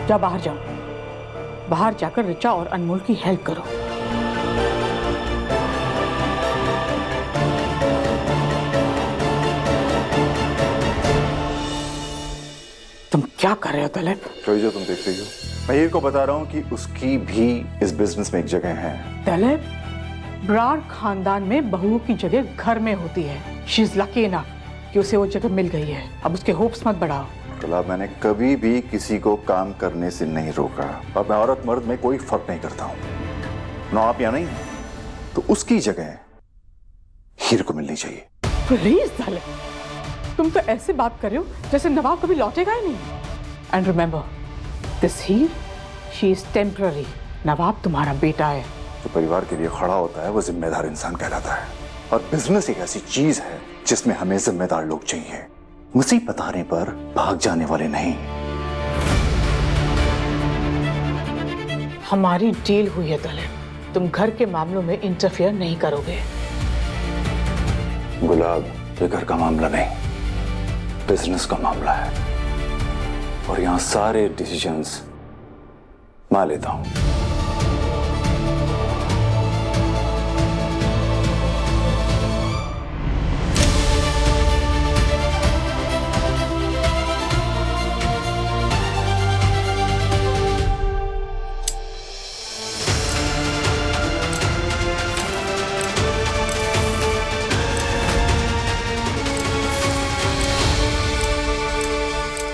जा बाहर जाओ, बाहर जाकर ऋचा और अनमोल की हेल्प करो। तुम क्या कर रहे हो तलब? जो तुम देख रही हो, मैं हीर को बता रहा हूँ कि उसकी भी इस बिजनेस में एक जगह है। तलब, ब्रार खानदान में बहुओं की जगह घर में होती है। शी इज लकी इनफ कि उसे वो जगह मिल गई है। अब उसके होप्स मत बढ़ाओ। गुलाब, मैंने कभी भी किसी को काम करने से नहीं रोका और मैं औरत मर्द में कोई फर्क नहीं करता हूँ। ना आप या नहीं, तो उसकी जगह हीर को मिलनी चाहिए। प्लीज तलब, तुम तो ऐसे बात कर रहे हो जैसे नवाब कभी लौटेगा ही नहीं। And remember, this Heer, she is temporary. नवाब तुम्हारा बेटा है। जो परिवार के लिए खड़ा होता है वो जिम्मेदार इंसान कहलाता है। और बिजनेस एक ऐसी चीज है जिसमें हमें जिम्मेदार लोग चाहिए, मुसीबत आने पर भाग जाने वाले नहीं। हमारी डील हुई है तलब, तुम घर के मामलों में इंटरफेयर नहीं करोगे। गुलाब, ये घर का मामला नहीं, बिजनेस का मामला है और यहाँ सारे डिसीजंस मैं लेता हूँ।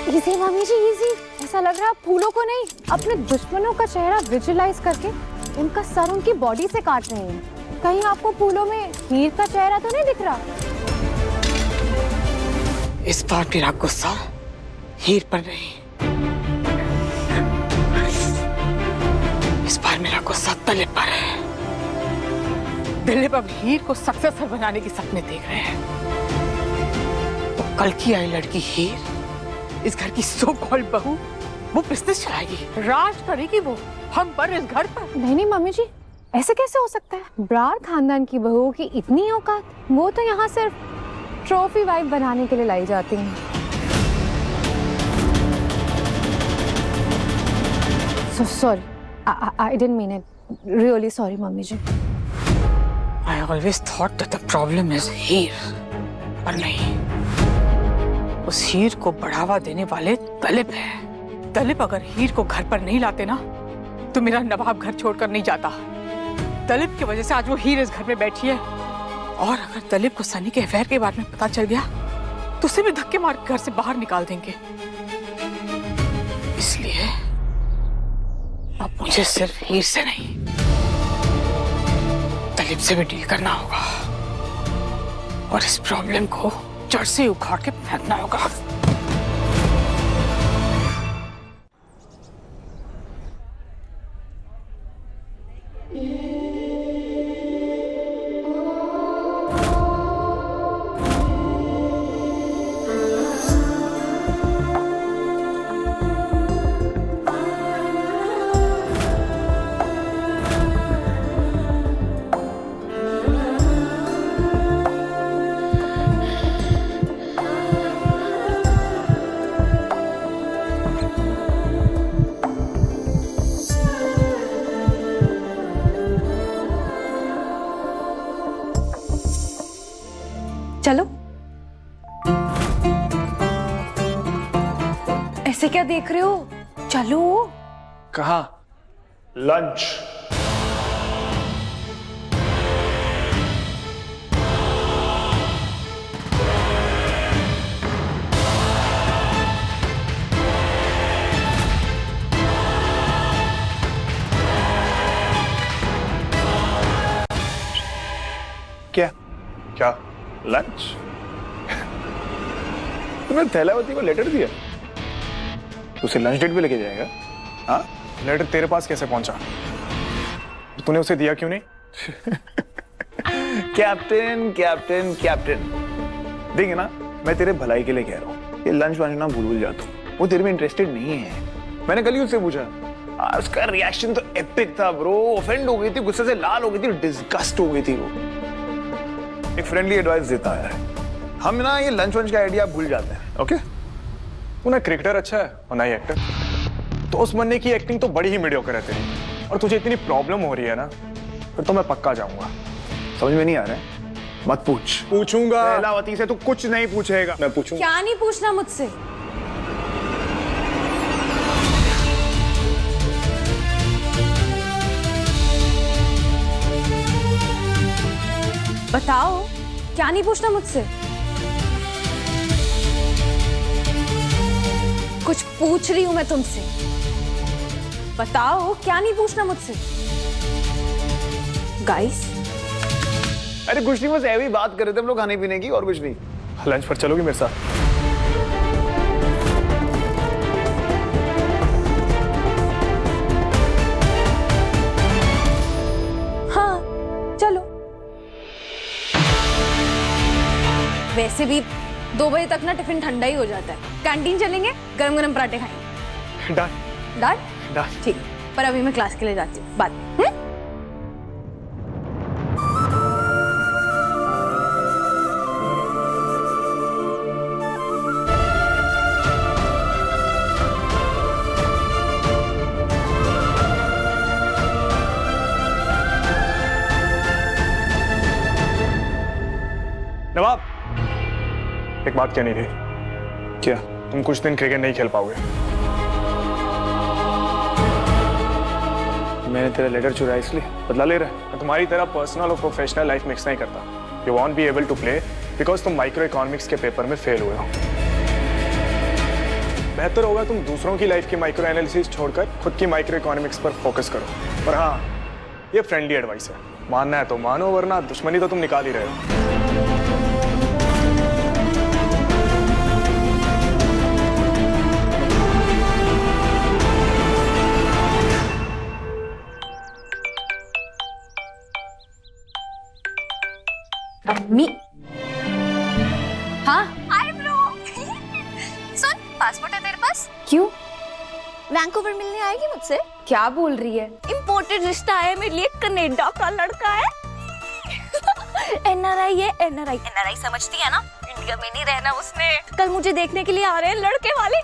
इजी मम्मी जी, इजी। ऐसा लग रहा है फूलों को नहीं, अपने दुश्मनों का चेहरा विजुअलाइज करके उनका सर उनकी बॉडी से काट रहे हैं। कहीं आपको फूलों में हीर का चेहरा तो नहीं दिख रहा? इस बार मेरा गुस्सा हीर पर नहीं, इस बार मेरा गुस्सा तलब पर है। दिलीप अब हीर को सक्सेसर बनाने के सपने देख रहे हैं। तो कल की आई लड़की हीर, इस घर की सो कॉल्ड बहू, वो बिजनेस चलाएगी, राज करेगी वो हम पर, इस घर पर। नहीं नहीं मम्मी जी, ऐसे कैसे हो सकता है? ब्रार खानदान की बहू की इतनी औकात? वो तो यहाँ सिर्फ ट्रॉफी वाइफ बनाने के लिए लाई जाती हैं। So sorry, I didn't mean it. Really sorry mummy ji. I always thought that the problem is Heer, पर नहीं, उस हीर को बढ़ावा देने वाले तलब है। तलब अगर हीर को घर पर नहीं लाते ना, तो मेरा नवाब घर छोड़कर नहीं जाता। तलब की वजह से आज वो हीर इस घर में बैठी है। और अगर तलब को सनी के अफेयर के बारे में पता चल गया तो उसे भी धक्के मार के घर से बाहर निकाल देंगे। इसलिए अब मुझे सिर्फ हीर से नहीं, तलब से भी डील करना होगा और इस प्रॉब्लम को जड़ से उखाड़ के फेंकना होगा। चलो। ऐसे क्या देख रहे हो? चलो। कहाँ? लंच। क्या? क्या? लंच? तुमने थैलावती को लेटर दिया? उसे लंच डेट पे लेके जाएगा? हाँ? लेटर तेरे पास कैसे पहुंचा? तूने उसे दिया क्यों नहीं? कैप्टन कैप्टन कैप्टन, देखिए ना, मैं तेरे भलाई के लिए कह रहा हूँ, ये लंच वंच ना भूल जा तू, वो तेरे में इंटरेस्टेड नहीं है। मैंने कल ही उससे पूछा, उसका रिएक्शन तो एपिक था ब्रो, ऑफेंड हो गई थी, गुस्से से लाल हो गई थी, डिस्गस्ट हो गई थी वो। एक फ्रेंडली एडवाइस देता है, हम ना ये लंच वंच का आइडिया भूल जाते हैं, ओके? वो ना क्रिकेटर अच्छा है और ना ही एक्टर, दोस्त बनने की एक्टिंग तो बड़ी ही मीडियोकर है तेरी, और तुझे इतनी प्रॉब्लम हो रही है ना, फिर तो मैं पक्का जाऊंगा। समझ में नहीं आ रहा है? मत पूछ। पूछूंगा। लैलावती से तू कुछ नहीं पूछेगा। मैं पूछूंगा। क्या नहीं पूछना मुझसे? बताओ, क्या नहीं पूछना मुझसे? कुछ पूछ रही हूं मैं तुमसे, बताओ क्या नहीं पूछना मुझसे? गाइस, अरे कुछ नहीं, बस ऐवी बात कर रहे थे हम लोग खाने पीने की, और कुछ नहीं। लंच पर चलोगी मेरे साथ? हाँ चलो। वैसे भी 2 बजे तक ना टिफिन ठंडा ही हो जाता है। कैंटीन चलेंगे, गरम गरम पराठे खाएंगे। डन। डन? ठीक, पर अभी मैं क्लास के लिए जाती हूँ, बात। नवाब, एक बात कहनी थी। क्या? तुम कुछ दिन क्रिकेट नहीं खेल पाओगे। मैंने तेरा लेटर चुराया इसलिए बदला ले रहा है। मैं तुम्हारी तरह पर्सनल और प्रोफेशनल लाइफ मिक्स नहीं करता। You won't be able to play because तुम माइक्रो इकोनॉमिक्स के पेपर में फेल हुए हो। बेहतर होगा तुम दूसरों की लाइफ की माइक्रो एनालिसिस छोड़कर खुद की माइक्रो इकोनॉमिक्स पर फोकस करो। और हाँ, ये फ्रेंडली एडवाइस है, मानना है तो मानो, वरना दुश्मनी तो तुम निकाल ही रहे हो। अम्मी। हाँ हाय ब्रो। सुन, पासपोर्ट है तेरे पास? क्यों? वैंकूवर मिलने आएगी मुझसे? क्या बोल रही है? इम्पोर्टेड रिश्ता है मेरे लिए, कनाडा का लड़का है। एनआरआई है, एनआरआई। एनआरआई समझती है ना, इंडिया में नहीं रहना उसने। कल मुझे देखने के लिए आ रहे हैं लड़के वाले।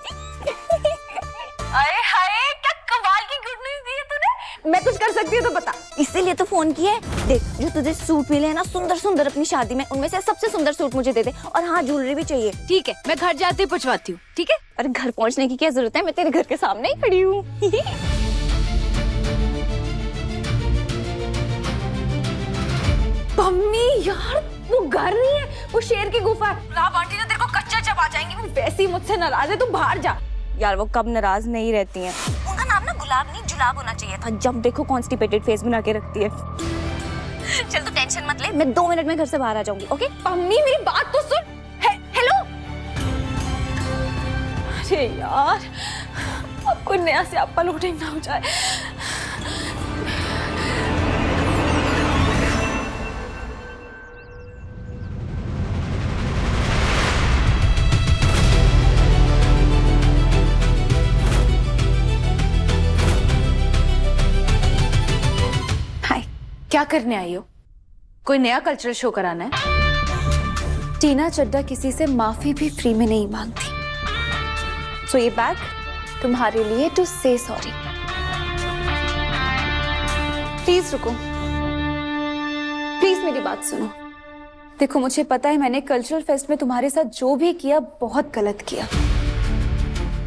अरे हाय, क्या कमाल की गुड न्यूज़ दी है तूने। मैं कुछ कर सकती हूँ तो बता। इसीलिए तो फोन किया है। देख, जो तुझे सूट मिले हैं ना सुंदर सुंदर अपनी शादी में, उनमें से सबसे सुंदर सूट मुझे दे दे। और हाँ, ज्वेलरी भी चाहिए। ठीक है, मैं घर जाते ही पूछवाती हूँ। ठीक है? अरे घर पहुंचने की क्या जरूरत है, मैं तेरे घर के सामने ही खड़ी हूँ। मम्मी यार, वो घर नहीं है, वो शेर की गुफा है। राब आंटी ने तेरे को कच्चा चबा जाएंगी। वो वैसे ही मुझसे नाराज है, तू बाहर जा। यार वो कब नाराज नहीं रहती हैं। उनका नाम ना गुलाब नहीं जुलाब होना चाहिए था। जब देखो कॉन्स्टिपेटेड फेस बना के रखती है। चल तू टेंशन मत ले, मैं 2 मिनट में घर से बाहर आ जाऊंगी। ओके? मम्मी मेरी बात तो सुन। हेलो। अरे यार, अब कोई नया से आप लोडिंग ना हो जाए। क्या करने आई हो? कोई नया कल्चरल शो कराना है? टीना चड्डा किसी से माफी भी फ्री में नहीं मांगती। सो ये बैग तुम्हारे लिए, टू से सॉरी। प्लीज रुको, प्लीज मेरी बात सुनो। देखो, मुझे पता है मैंने कल्चरल फेस्ट में तुम्हारे साथ जो भी किया बहुत गलत किया।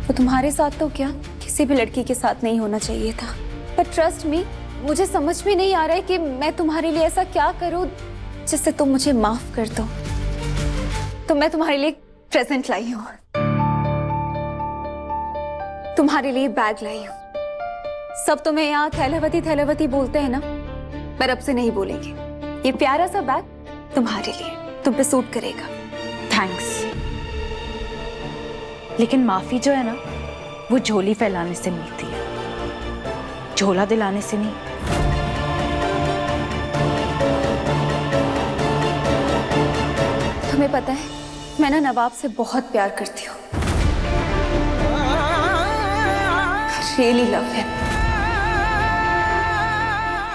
तो तुम्हारे साथ तो क्या, किसी भी लड़की के साथ नहीं होना चाहिए था। पर ट्रस्ट मी, मुझे समझ में नहीं आ रहा है कि मैं तुम्हारे लिए ऐसा क्या करूं जिससे तुम मुझे माफ कर दो। तो मैं तुम्हारे लिए प्रेजेंट लाई हूं, तुम्हारे लिए बैग लाई हूं। सब तुम्हें यहाँ थैलावती थैलावती बोलते हैं ना, पर अब से नहीं बोलेंगे। ये प्यारा सा बैग तुम्हारे लिए, तुम पे सूट करेगा। थैंक्स, लेकिन माफी जो है ना, वो झोली फैलाने से मिलती है, झोला दिलाने से नहीं। तुम्हें पता है, मैं ना नवाब से बहुत प्यार करती हूँ। Really love him.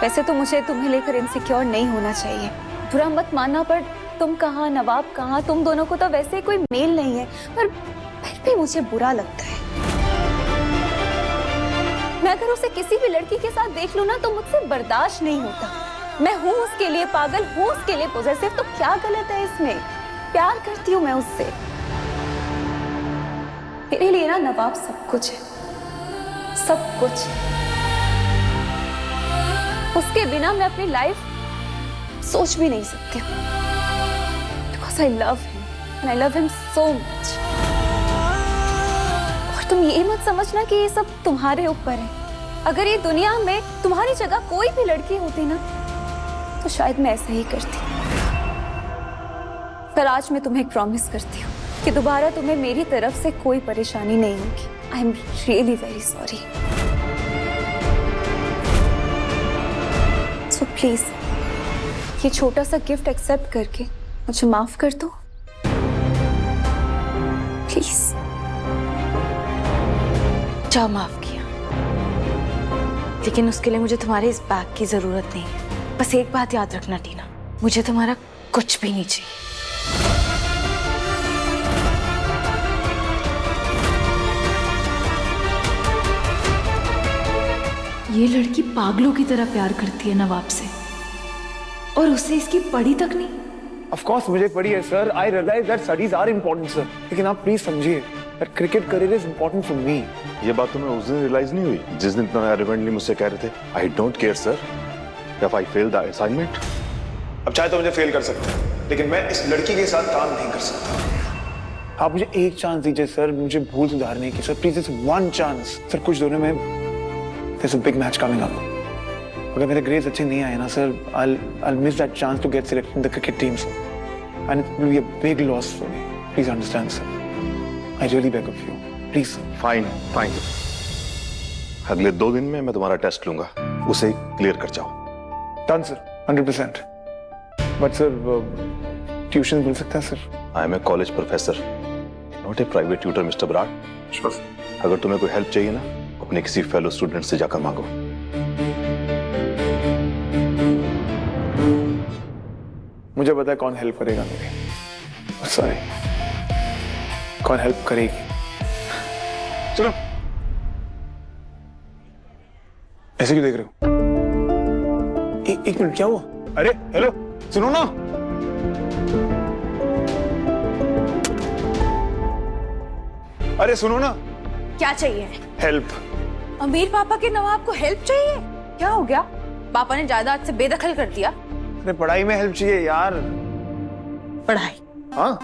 वैसे तो मुझे तुम्हें लेकर इनसिक्योर नहीं होना चाहिए, बुरा मत मानना, पर तुम कहाँ नवाब कहाँ, तुम दोनों को तो वैसे कोई मेल नहीं है, पर फिर भी मुझे बुरा लगता है। मैं अगर उसे किसी भी लड़की के साथ देख लूं ना तो मुझसे बर्दाश्त नहीं होता। मैं हूँ उसके लिए पागल, हूँ उसके लिए पॉसेसिव, तो क्या गलत है इसमें? प्यार करती हूँ मैं उससे। मेरे लिए ना नवाब सब कुछ है, सब कुछ। उसके बिना मैं अपनी लाइफ सोच भी नहीं सकती हूँ। Because I love him and I love him so much। और तुम ये मत समझना कि ये सब तुम्हारे ऊपर है। अगर ये दुनिया में तुम्हारी जगह कोई भी लड़की होती ना तो शायद मैं ऐसा ही करती। पर आज मैं तुम्हें एक प्रॉमिस करती हूँ कि दोबारा तुम्हें मेरी तरफ से कोई परेशानी नहीं होगी। I am really very sorry. So please ये छोटा सा गिफ्ट एक्सेप्ट करके मुझे माफ कर दो प्लीज। जाओ, माफ किया, लेकिन उसके लिए मुझे तुम्हारे इस बैग की जरूरत नहीं है। बस एक बात याद रखना टीना, मुझे तुम्हारा कुछ भी नहीं चाहिए। ये लड़की पागलों की तरह प्यार करती है नवाब से, और उसे इसकी पड़ी तक नहीं। ऑफ कोर्स मुझे पड़ी है sir. I realise that studies are important sir, लेकिन आप प्लीज समझिए that cricket career is important for me. ये बात तुम्हें उस दिन रियलाइज नहीं हुई जिस दिन तुम एरोगेंटली मुझसे कह रहे थे I don't care sir if I fail the assignment. अब चाहे तो मुझे फेल कर सकते हैं, लेकिन मैं इस लड़की के साथ काम नहीं कर सकता। आप मुझे एक चांस दीजिए सर, मुझे भूल सुधारने की। Sir please it's one chance sir. कुछ दिनों में there's a big match coming up. अगर मेरे ग्रेड्स अच्छे नहीं आए ना sir, I'll miss that chance to get selected in the cricket team sir, and it will be a big loss for me. Please understand sir. I really beg of you. Please sir. Fine fine, अगले 2 दिन में मैं तुम्हारा test लूंगा, उसे clear कर जाओ। Done sir, 100%. But sir, tuition मिल सकता है sir? I am a college professor, not a private tutor mister Brar. Sure. अगर तुम्हें कोई हेल्प चाहिए ना, अपने किसी फेलो स्टूडेंट से जाकर मांगो। मुझे पता है कौन हेल्प करेगा मेरी। सॉरी, कौन हेल्प करेगी। चलो, ऐसे क्यों देख रहे हो? एक मिनट, क्या हुआ? अरे हेलो, सुनो ना। अरे सुनो ना। क्या चाहिए? हेल्प। अमीर पापा के नवाब को हेल्प चाहिए? क्या हो गया? पापा ने जायदाद से बेदखल कर दिया? अरे पढ़ाई में हेल्प चाहिए यार। पढ़ाई? हाँ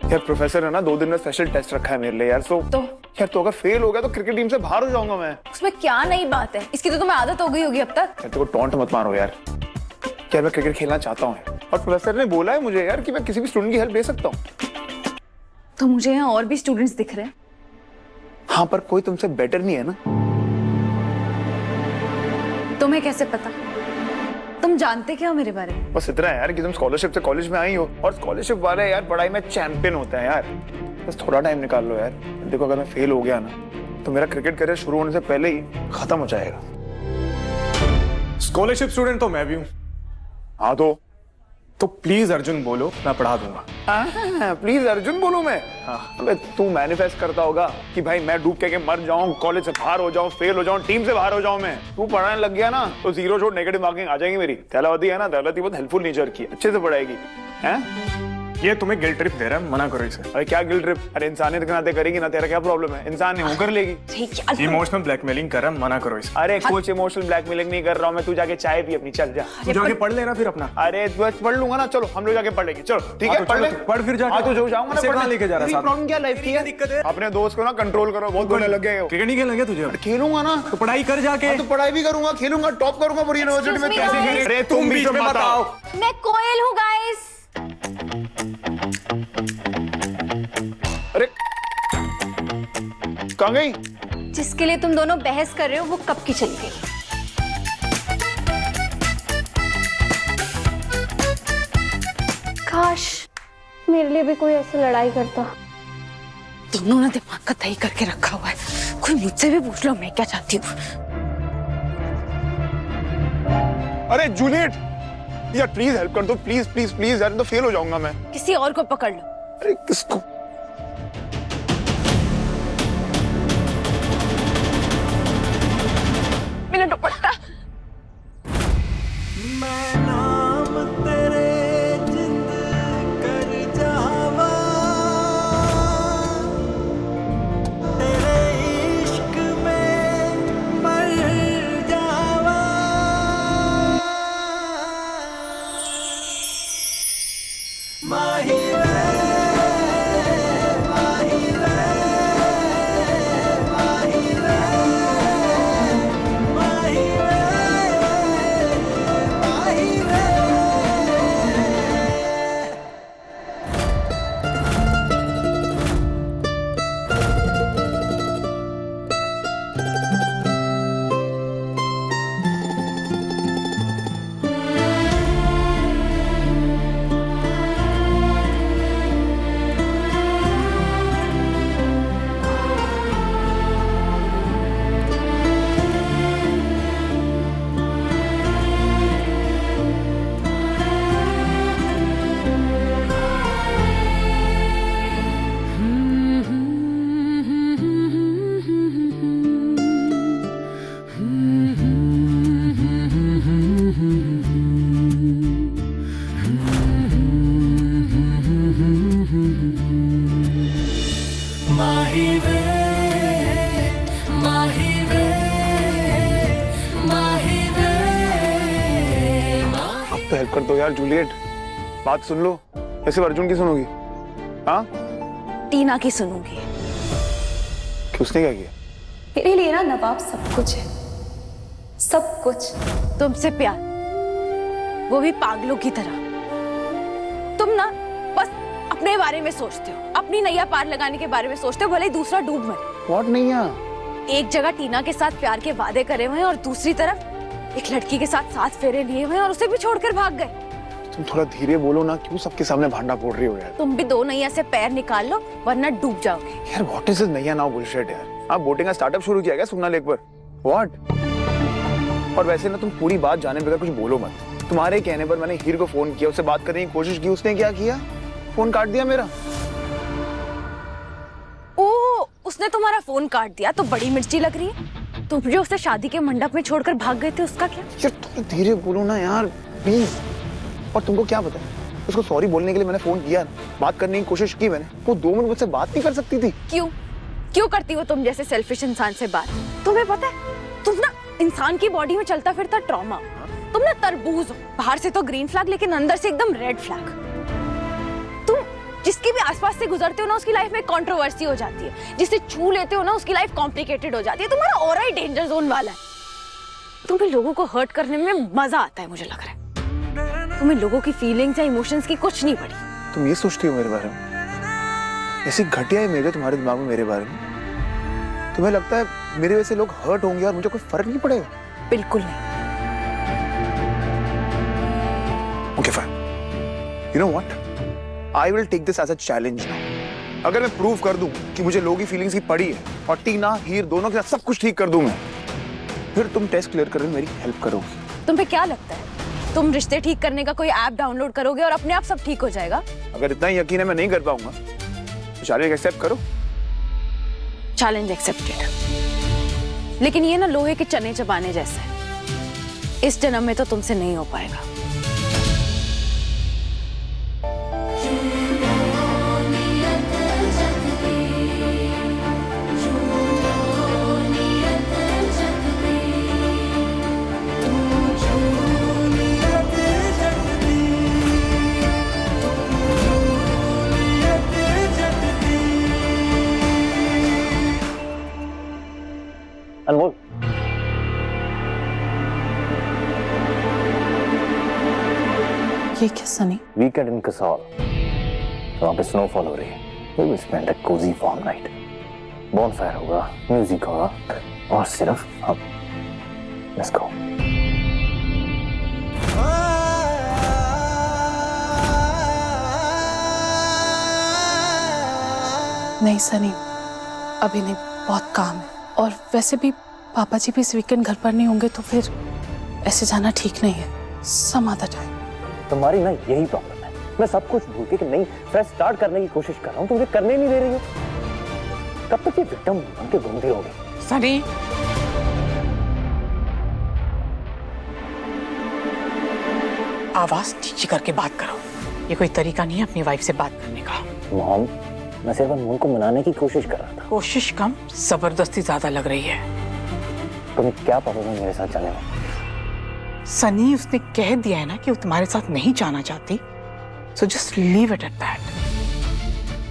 यार, प्रोफेसर है ना, 2 दिन में स्पेशल टेस्ट रखा है मेरे लिए यार। तो यार, तो अगर फेल हो गया तो क्रिकेट टीम से बाहर हो जाऊंगा मैं। उसमें क्या नई बात है? इसकी तो तुम्हें आदत हो गई होगी अब तक। यार तेरे को टॉन्ट मत मारो यार। यार मैं क्रिकेट खेलना चाहता हूँ और प्रोफेसर ने बोला है मुझे यार कि मैं किसी भी स्टूडेंट की हेल्प ले सकता हूँ। तो मुझे यहाँ और भी स्टूडेंट्स दिख रहे हैं। हाँ, पर कोई तुमसे बेटर नहीं है ना। तुम्हें कैसे पता? तुम जानते क्या हो मेरे बारे में? बस इतना है यार कि तुम स्कॉलरशिप से कॉलेज में आई हो, और स्कॉलरशिप वाले यार पढ़ाई में चैंपियन होते हैं यार। बस थोड़ा टाइम निकाल लो यार। देखो, अगर मैं फेल हो गया ना तो मेरा क्रिकेट करियर शुरू होने से पहले ही खत्म हो जाएगा। स्कॉलरशिप स्टूडेंट तो मैं भी हूँ। हाँ तो प्लीज अर्जुन बोलो, मैं पढ़ा दूंगा। प्लीज अर्जुन बोलूं मैं? अबे तू मैनिफेस्ट करता होगा कि भाई मैं डूब के मर जाऊं, कॉलेज से बाहर हो जाऊं, फेल हो जाऊं, टीम से बाहर हो जाऊं मैं। तू पढ़ाने लग गया ना तो 0 छोड़ नेगेटिव मार्किंग आ जाएगी मेरी। तैलावती है ना, तैलावती बहुत हेल्पफुल नेचर की, अच्छे से पढ़ाएगी। हैं? ये तुम्हें गिल्ट ट्रिप दे रहा है, मना करो इसे। अरे क्या गिल्ट ट्रिप? अरे इंसानियत के नाते करेगी ना, तेरा क्या प्रॉब्लम है? इंसान नहीं, वो कर लेगी। इमोशनल ब्लैकमेलिंग कर रहा है, मना करो इसे। अरे कुछ इमोशनल ब्लैकमेलिंग नहीं कर रहा हूँ मैं। तू जाके चाय पी अपनी, चल जा। तू जाके पढ़ लेना फिर अपना। अरे पढ़ लूंगा ना, चलो हम लोग जाके पढ़ लेंगे। चलो ठीक है, पढ़ ले। पढ़ फिर जाके। हाँ तो जो जाऊंगा ना, कहाँ लेके जा रहा है? प्रॉब्लम क्या लाइफ की है? दिक्कत है? अपने दोस्त को ना कंट्रोल करो, बहुत बोलने लग गए हो। क्रिकेट नहीं खेलना क्या तुझे? खेलूंगा ना, तो पढ़ाई कर जाके। तो पढ़ाई भी करूंगा, खेलूंगा, टॉप करूंगा पूरी यूनिवर्सिटी में। कैसे खेलेंगे? अरे तुम बीच में मत आओ। मैं कोयल हूँ गाइस। अरे कहाँ गई? जिसके लिए तुम दोनों बहस कर रहे हो वो कब की चली गई। काश मेरे लिए भी कोई ऐसी लड़ाई करता। दोनों ने दिमाग का तय करके रखा हुआ है। कोई मुझसे भी पूछ लो मैं क्या चाहती हूँ। अरे जूलियट यार, प्लीज हेल्प कर दो, प्लीज प्लीज प्लीज यार, तो फेल हो जाऊंगा मैं। किसी और को पकड़ लो। अरे किसको? मेरा दुपट्टा। तो हेल्प कर दो यार जूलियट, बात सुन लो। ऐसे अर्जुन की सुनोगी? हाँ, टीना की सुनूंगी। कि उसने क्या किया? मेरे लिए ना नवाब सब कुछ है, सब कुछ। तुमसे प्यार, वो भी पागलों की तरह। तुम ना बस अपने बारे में सोचते हो, अपनी नैया पार लगाने के बारे में सोचते हो, भले ही दूसरा डूब मरे। व्हाट नैया? एक जगह टीना के साथ प्यार के वादे करे हुए हैं और दूसरी तरफ एक लड़की के साथ 7 फेरे लिए हुए हैं और उसे भी छोड़कर भाग गए। तुम थोड़ा धीरे बोलो ना, क्यों सबके सामने भांडा फोड़ रही हो यार? तुम भी 2 नैया से पैर निकाल लो वरना डूब जाओगे। यार व्हाट इज दिस नैया नाउ बुलशिट यार? आप बोटिंग का स्टार्टअप शुरू किया क्या सुखना लेक पर? व्हाट? और वैसे ना तुम पूरी बात जाने बगैर कुछ बोलो मत। तुम्हारे कहने पर मैंने हीर को फोन किया, उससे बात करने की कोशिश की, उसने क्या किया? फोन काट दिया मेरा। ओ, उसने तुम्हारा फोन काट दिया तो बड़ी मिर्ची लग रही है। तुम जो उसे शादी के मंडप में छोड़कर भाग गए थे उसका क्या? यार तुम धीरे बोलो ना यार प्लीज। और तुमको क्या पता है, उसको सॉरी बोलने के लिए मैंने फोन किया, बात करने की कोशिश की मैंने, वो 2 मिनट मुझसे बात नहीं कर सकती थी। क्यों करती हो तुम जैसे सेल्फिश इंसान से बात? तुम्हें पता है तुम ना इंसान की बॉडी में चलता फिरता ट्रॉमा। तुम ना तरबूज हो, बाहर से तो ग्रीन फ्लैग लेकिन अंदर से एकदम रेड फ्लैग। तुम जिसके भी आसपास से गुजरते हो ना उसकी लाइफ में कंट्रोवर्सी हो जाती है, जिसे छू लेते हो ना उसकी लाइफ कॉम्प्लिकेटेड हो जाती है। तुम्हारा ऑरा ही डेंजर जोन वाला है। तुम्हें लोगों को हर्ट करने में मजा आता है, मुझे लग रहा है। तुम्हें लोगों की फीलिंग्स या इमोशंस की कुछ नहीं पड़ी। तुम ये सोचती हो मेरे बारे में? ऐसी घटिया है मेरे तुम्हारे दिमाग में मेरे बारे में? तुम्हें लगता है मेरे वजह से लोग हर्ट होंगे और मुझे कोई फर्क नहीं पड़ेगा? बिल्कुल नहीं। Okay, fine. You know what? I will take this as a challenge now. अगर मैं प्रूव कर दूं कि मुझे लोगों की फीलिंग्स की पड़ी है और टीना हीर दोनों के साथ सब कुछ ठीक कर दूं मैं, फिर तुम टेस्ट क्लियर करने में मेरी हेल्प करोगी। तुम्हें क्या लगता है तुम रिश्ते ठीक करने का कोई ऐप डाउनलोड करोगे और अपने आप सब ठीक हो जाएगा? अगर इतना ही यकीन है मैं नहीं कर पाऊंगा तो चैलेंज एक्सेप्ट करो। Challenge accepted. लेकिन ये ना लोहे के चने चबाने जैसे है, इस जन्म में तो तुमसे नहीं हो पाएगा। अनमोल, ये क्या सनी? वीकेंड इन कसौल, वहाँ पे स्नोफॉल हो रही है। We will spend a cozy farm night. Bonfire होगा, म्यूजिक होगा और सिर्फ हम। Let's go. नहीं सनी, अभी नहीं, बहुत काम है। और वैसे भी पापा जी भी इस वीकेंड घर पर नहीं होंगे तो फिर ऐसे जाना ठीक नहीं है। Some other time. तुम्हारी ना यही प्रॉब्लम है। मैं सब कुछ भूल के कि नहीं फ्रेश स्टार्ट करने की कोशिश कर रहा हूँ, तुम मुझे करने नहीं दे रही हो। कब तक ये विक्टिम बन के घूमती रहोगी? सनी, आवाज नीचे करके बात करो। ये कोई तरीका नहीं है अपनी वाइफ से बात करने का। मॉम, मैं सिर्फ अनमोल को मनाने की कोशिश कर रहा था। कोशिश कम, जबरदस्ती ज्यादा लग रही है। तुम्हें क्या प्रॉब्लम है मेरे साथ जाने में? सनी उसने कह दिया है ना कि वो तुम्हारे साथ नहीं जाना चाहती, so just leave it at that.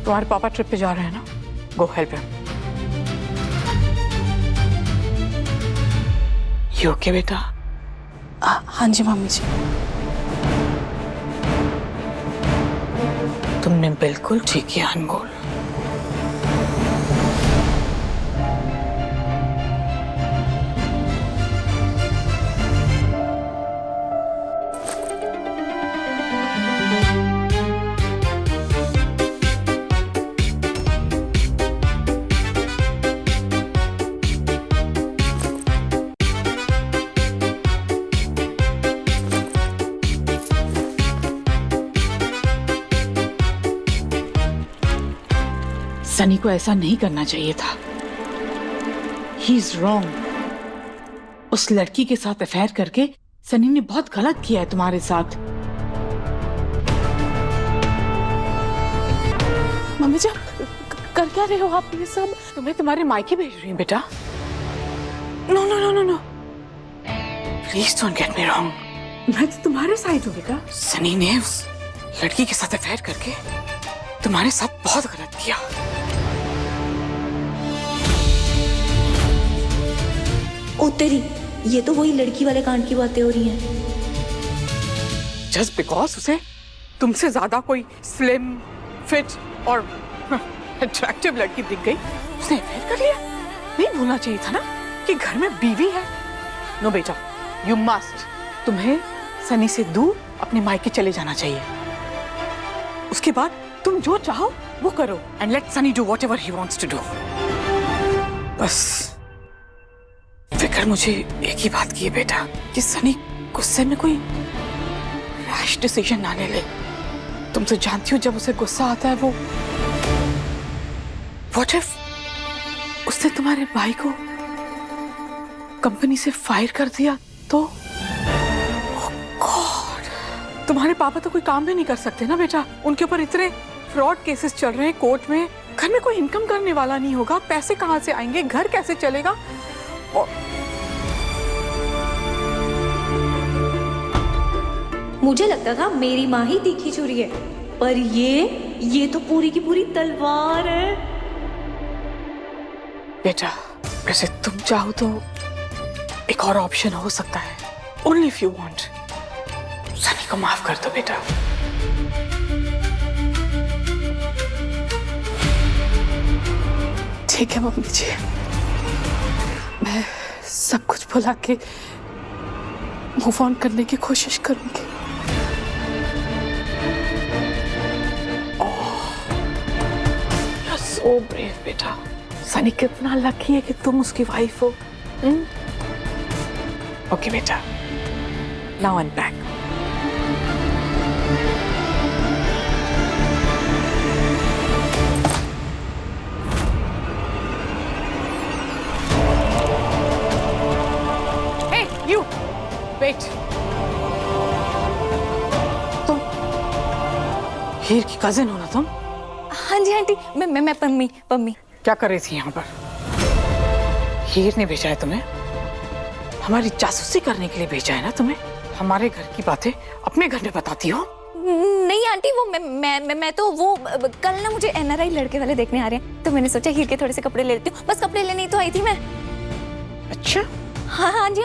तुम्हारे पापा ट्रिप पे जा रहे हैं ना, गो हेल्प हिम। यू ओके बेटा? हाँ जी मम्मी जी। तुमने बिल्कुल ठीक किया अनमोल। सनी को ऐसा नहीं करना चाहिए था। He is wrong. उस लड़की के साथ अफेयर करके सनी ने बहुत गलत किया है तुम्हारे साथ। मम्मी जी कर क्या रहे हो आप ये सब? तुम्हें तुम्हारे मायके भेज रही हूँ बेटा। No no no no no, please don't get me wrong. मैं तो तुम्हारे साइड हूँ बेटा। सनी ने उस लड़की के साथ अफेयर करके तुम्हारे साथ बहुत गलत किया। ओ तेरी, ये तो वही लड़की वाले कांड की बातें हो रही हैं। जस्ट बिकॉज उसे तुमसे ज्यादा कोई स्लिम, फिट और अट्रैक्टिव लड़की दिख गई, उसने अफेयर कर लिया। नहीं भूलना चाहिए था ना कि घर में बीवी है। नो बेटा, यू मस्ट। तुम्हें सनी से दूर अपने मायके चले जाना चाहिए। उसके बाद तुम जो चाहो वो करो and let Sunny do whatever he wants to do. बस फिक्र मुझे एक ही बात की है बेटा कि सनी गुस्से में कोई रैश डिसीजन ना ले ले। तुम तो जानती हो जब उसे गुस्सा आता है वो व्हाट इफ उसने तुम्हारे भाई को कंपनी से फायर कर दिया तो? ओह गॉड, तुम्हारे पापा तो कोई काम भी नहीं कर सकते ना बेटा। उनके ऊपर इतने फ्रॉड केसेस चल रहे हैं कोर्ट में। घर में कोई इनकम करने वाला नहीं होगा, पैसे कहां से आएंगे, घर कैसे चलेगा? और मुझे लगता था मेरी माँ ही तीखी छुरी है, पर ये तो पूरी की पूरी तलवार है। बेटा वैसे तुम चाहो तो एक और ऑप्शन हो सकता है। Only if you want. Sunny को माफ कर दो बेटा। ठीक है मम्मी जी, मैं सब कुछ भुला के मूव ऑन करने की कोशिश करूंगी। सो ब्रेव बेटा। सनी कितना लकी है कि तुम उसकी वाइफ हो। ओके बेटा, now unpack. Hey, you! Wait. तुम हीर की कजिन हो ना तुम? हाँ जी आंटी, मैं पम्मी। क्या कर रही थी यहाँ पर? हीर ने भेजा है तुम्हें? हमारी जासूसी करने के लिए भेजा है ना तुम्हें? हमारे घर की बातें अपने घर में बताती हो? नहीं आंटी, वो मैं तो वो कल ना मुझे NRI लड़के वाले देखने आ रहे हैं, तो मैंने सोचा हीर के थोड़े से कपड़े ले लेती हूँ। बस कपड़े लेने ही तो आई थी मैं। अच्छा हाँ जी।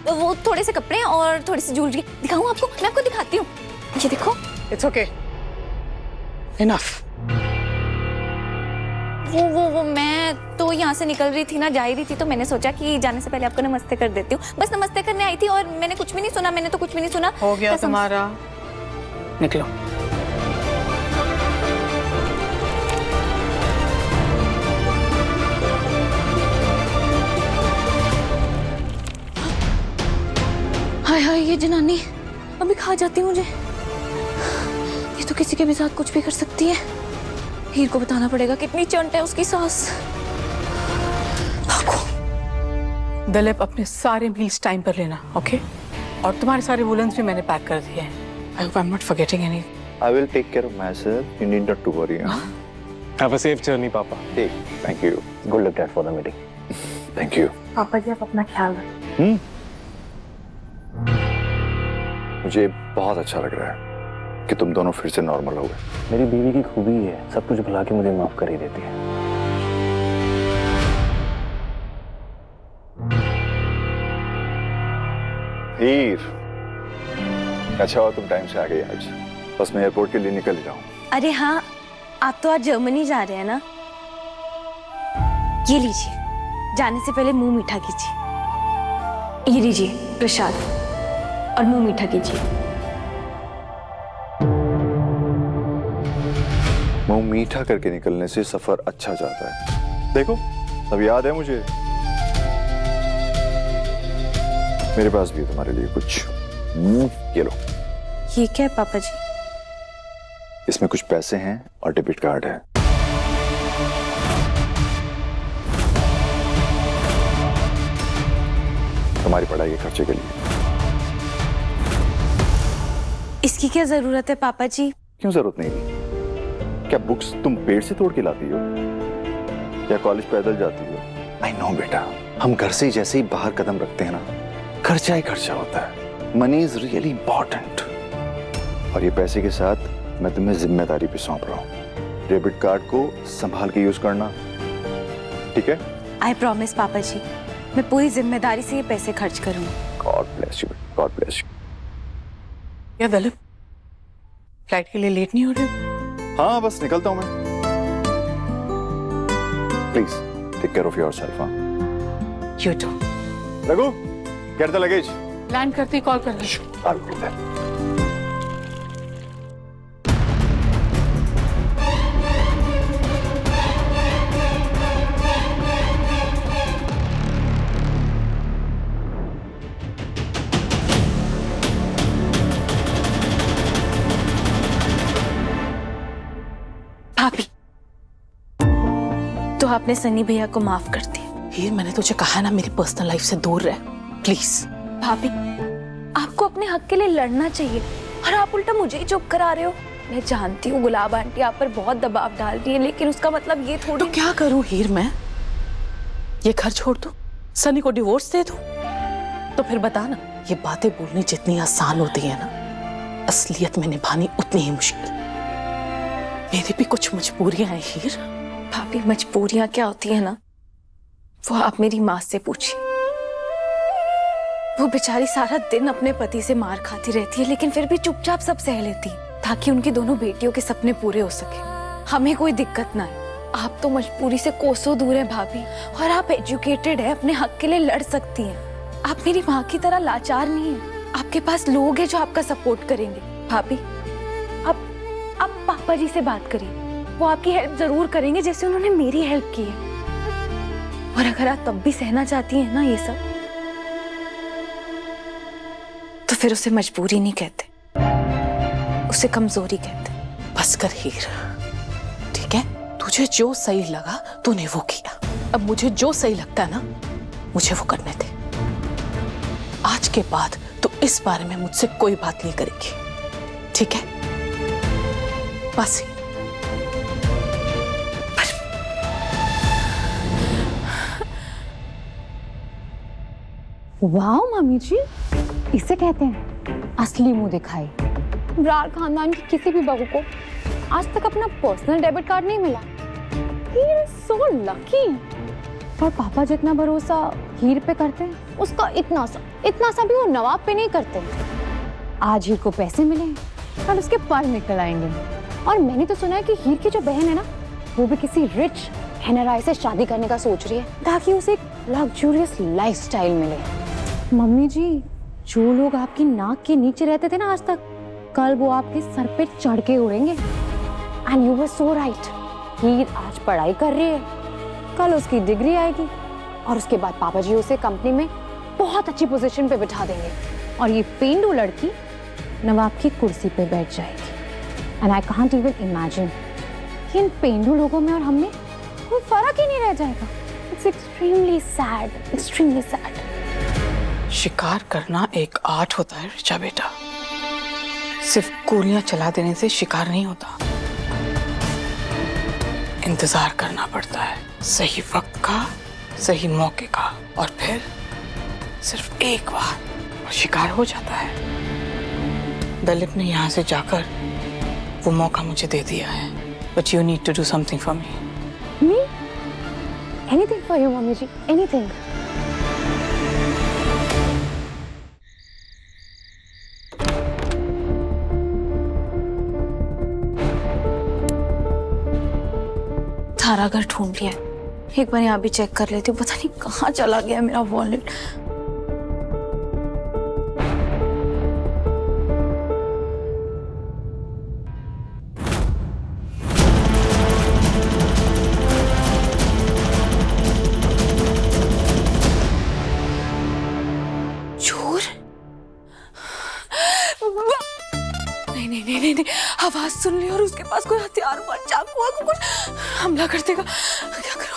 वो थोड़े से कपड़े और थोड़ी सी ज्वेलरी दिखाऊं आपको? मैं आपको दिखाती हूँ, ये देखो। It's okay, enough. वो मैं तो यहाँ से निकल रही थी ना, जा रही थी, तो मैंने सोचा कि जाने से पहले आपको नमस्ते कर देती हूँ। बस नमस्ते करने आई थी और मैंने कुछ भी नहीं सुना। मैंने तो कुछ भी नहीं सुना। हो गया तुम्हारा, निकलो। हाय ये जनानी अभी खा जाती मुझे। ये तो किसी के भी साथ कुछ भी कर सकती है। हीर को बताना पड़ेगा कितनी चंट है उसकी सास। भागो। दिलीप, अपने सारे मील्स टाइम पर लेना, ओके? और तुम्हारे सारे वुलन्स भी मैंने पैक कर दिए हैं। I hope I am not forgetting any. I will take care of myself. You need not to worry. Have a safe journey, Papa. Hey, thank you. Good luck, Dad, for the meeting. Thank you. पापा जी आप अपना ख्याल रखें। मुझे बहुत अच्छा लग रहा है कि तुम दोनों फिर से नॉर्मल हो गए। मेरी बीवी की खूबी है, सब कुछ भुला के मुझे माफ कर ही देती है। हीर, अच्छा हुआ तुम टाइम से आ गई आज। बस मैं एयरपोर्ट के लिए निकल ही रहा हूँ। अरे हाँ, आप तो आज जर्मनी जा रहे हैं ना? ये लीजिए, जाने से पहले मुंह मीठा कीजिए। ये लीजिए प्रसाद और मुंह मीठा कीजिए। मुंह मीठा करके निकलने से सफर अच्छा जाता है। देखो, अब याद है मुझे। मेरे पास भी है तुम्हारे लिए कुछ। ये लो। ये क्या है पापा जी? इसमें कुछ पैसे हैं और डेबिट कार्ड है। तुम्हारी पढ़ाई के खर्चे के लिए। इसकी क्या जरूरत है पापा जी? क्यों जरूरत नहीं? क्या बुक्स तुम पेड़ से तोड़ के लाती हो या कॉलेज पैदल जाती हो? आई नो बेटा, हम घर से जैसे ही बाहर कदम रखते हैं ना, खर्चा ही खर्चा होता है। Money is really important. और ये पैसे के साथ मैं तुम्हें जिम्मेदारी भी सौंप रहा हूँ। डेबिट कार्ड को संभाल के यूज करना, ठीक है? आई प्रॉमिस पापा जी, मैं पूरी जिम्मेदारी से ये पैसे खर्च करूंगी। God bless you, God bless you. क्या दिलीप, फ्लाइट के लिए लेट नहीं हो रहे? हाँ, बस निकलता हूँ मैं। Please take care of yourself. हाँ, you too. Raghu, get the luggage. Land करते ही कॉल कर रहे। भाभी, तो आपने सनी भैया को माफ कर दिया। हीर, मैंने तुझे कहा ना मेरी पर्सनल लाइफ से दूर रह, प्लीज। भाभी, आपको अपने हक के लिए लड़ना चाहिए और आप उल्टा मुझे ही चुप करा रहे हो। मैं जानती हूँ गुलाब आंटी आप पर बहुत दबाव डाल रही है, लेकिन उसका मतलब ये थोड़ी। तो क्या करूँ हीर मैं? ये घर छोड़ दूं? सनी को डिवोर्स दे दूं? तो फिर बता ना, ये बातें बोलनी जितनी आसान होती है ना, असलियत में निभानी उतनी ही मुश्किल। मेरी भी कुछ मजबूरियां हैं हीर। भाभी, मजबूरियां क्या होती है ना, वो आप मेरी माँ से पूछिए। वो बेचारी सारा दिन अपने पति से मार खाती रहती है, लेकिन फिर भी चुपचाप सब सह लेती है ताकि उनकी दोनों बेटियों के सपने पूरे हो सके, हमें कोई दिक्कत ना है। आप तो मजबूरी से कोसों दूर है भाभी, और आप एजुकेटेड है, अपने हक के लिए लड़ सकती हैं। आप मेरी माँ की तरह लाचार नहीं है, आपके पास लोग हैं जो आपका सपोर्ट करेंगे। भाभी, आप पापा जी से बात करिए, वो आपकी हेल्प जरूर करेंगे जैसे उन्होंने मेरी हेल्प की है। और अगर आप तब भी सहना चाहती हैं ना ये सब, तो फिर उसे मजबूरी नहीं कहते, उसे कमजोरी कहते। बस कर हीर, ठीक है? तुझे जो सही लगा तूने वो किया, अब मुझे जो सही लगता है ना मुझे वो करने दे। आज के बाद तू इस बारे में मुझसे कोई बात नहीं करेगी, ठीक है? बस। वाह मम्मी जी, इसे कहते हैं असली मुंह दिखाई। ब्रार खानदान की किसी भी बहू को आज तक अपना पर्सनल डेबिट कार्ड नहीं मिला। He is so lucky. पर पापा जितना भरोसा हीर पे करते हैं, उसका इतना सा भी वो नवाब पे नहीं करते। आज हीर को पैसे मिले, कल उसके पर निकल आएंगे। और मैंने तो सुना है कि हीर की जो बहन है ना, वो भी किसी रिच एनआरआई से शादी करने का सोच रही है ताकि उसे एक लग्जूरियस लाइफस्टाइल मिले। मम्मी जी, जो लोग आपकी नाक के नीचे रहते थे ना आज तक, कल वो आपके सर पे चढ़ के उड़ेंगे। And you were so right. Heer आज पढ़ाई कर रही है, कल उसकी डिग्री आएगी और उसके बाद पापा जी उसे कंपनी में बहुत अच्छी पोजीशन पे बिठा देंगे और ये पेंडू लड़की नवाब की कुर्सी पे बैठ जाएगी। And I can't even imagine कि इन पेंडू लोगों में और हम में कोई फर्क ही नहीं रह जाएगा। It's extremely sad, extremely sad. शिकार करना एक आर्ट होता है ऋचा बेटा। सिर्फ गोलियां चला देने से शिकार नहीं होता, इंतजार करना पड़ता है सही वक्त का, सही मौके का, और फिर सिर्फ एक बार और शिकार हो जाता है। दलीप ने यहाँ से जाकर वो मौका मुझे दे दिया है, but you need to do something for me. Me? Anything for you mummy ji, anything. सारा घर ढूंढ लिया है, एक बार यहाँ भी चेक कर लेती हूँ, पता नहीं कहाँ चला गया मेरा वॉलेट। चोर? नहीं नहीं नहीं नहीं नहीं, आवाज सुन ली और उसके पास कोई हथियार हुआ, चाकू हुआ, कुछ हमला कर देगा। क्या करूं?